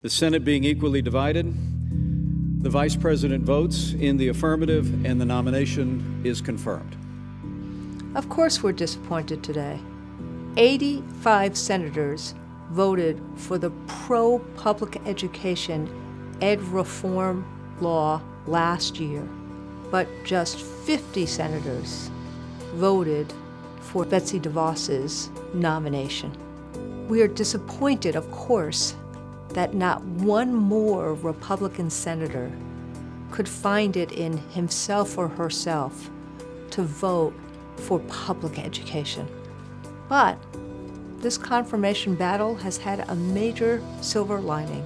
The Senate being equally divided, the Vice President votes in the affirmative and the nomination is confirmed. Of course we're disappointed today. 85 senators voted for the pro-public education ed reform law last year, but just 50 senators voted for Betsy DeVos's nomination. We are disappointed, of course, that not one more Republican senator could find it in himself or herself to vote for public education. But this confirmation battle has had a major silver lining.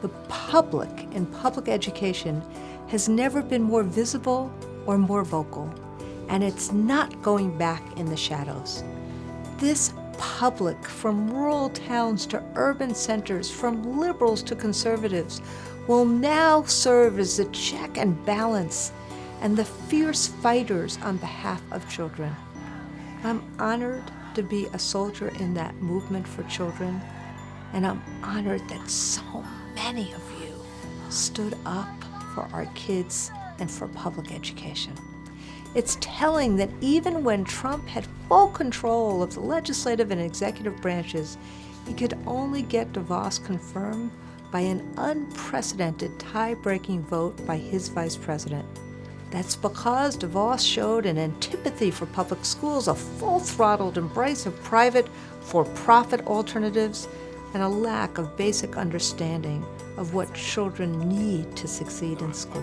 The public in public education has never been more visible or more vocal, and it's not going back in the shadows. This public, from rural towns to urban centers, from liberals to conservatives, will now serve as the check and balance and the fierce fighters on behalf of children. I'm honored to be a soldier in that movement for children, and I'm honored that so many of you stood up for our kids and for public education. It's telling that even when Trump had full control of the legislative and executive branches, he could only get DeVos confirmed by an unprecedented tie-breaking vote by his vice president. That's because DeVos showed an antipathy for public schools, a full-throttled embrace of private, for-profit alternatives, and a lack of basic understanding of what children need to succeed in school.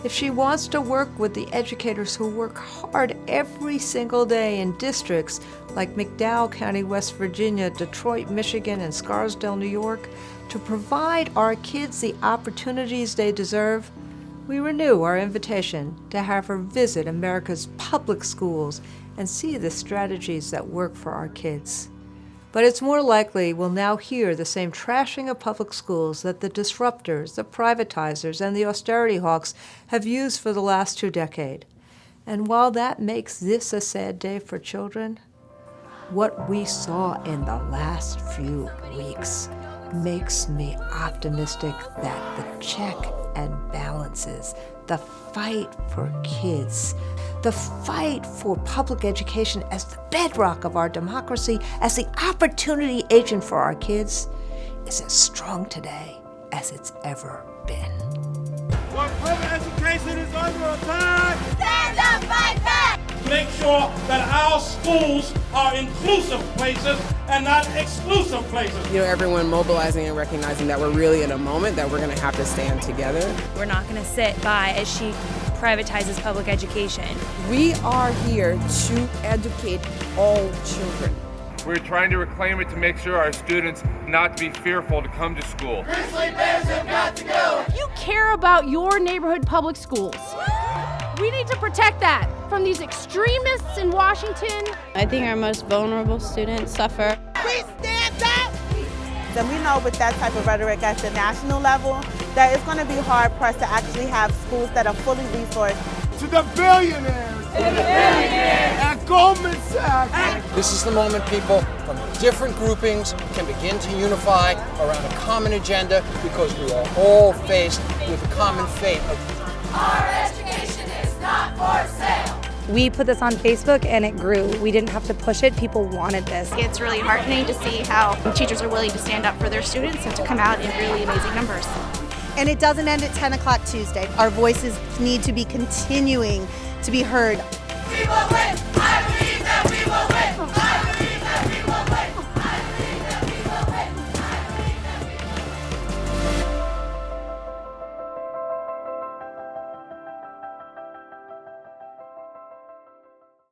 If she wants to work with the educators who work hard every single day in districts like McDowell County, West Virginia, Detroit, Michigan, and Scarsdale, New York, to provide our kids the opportunities they deserve, we renew our invitation to have her visit America's public schools and see the strategies that work for our kids. But it's more likely we'll now hear the same trashing of public schools that the disruptors, the privatizers, and the austerity hawks have used for the last 2 decades. And while that makes this a sad day for children, what we saw in the last few weeks makes me optimistic that the check and balances, the fight for kids, the fight for public education as the bedrock of our democracy, as the opportunity agent for our kids, is as strong today as it's ever been. When public education is under attack, stand up, fight back! Make sure that our schools are inclusive places and not exclusive places. You know, everyone mobilizing and recognizing that we're really in a moment that we're going to have to stand together. We're not going to sit by as she privatizes public education. We are here to educate all children. We're trying to reclaim it to make sure our students not to be fearful to come to school. Grizzly bears have got to go! You care about your neighborhood public schools. We need to protect that from these extremists in Washington. I think our most vulnerable students suffer. We stand up! And we know with that type of rhetoric at the national level, that it's going to be hard for us to actually have schools that are fully resourced. To the billionaires! At Goldman Sachs! This is the moment people from different groupings can begin to unify around a common agenda because we are all faced with a common fate of our education is not for sale. We put this on Facebook and it grew. We didn't have to push it. People wanted this. It's really heartening to see how teachers are willing to stand up for their students and to come out in really amazing numbers. And it doesn't end at 10 o'clock Tuesday. Our voices need to be continuing to be heard. We will win. I believe that we will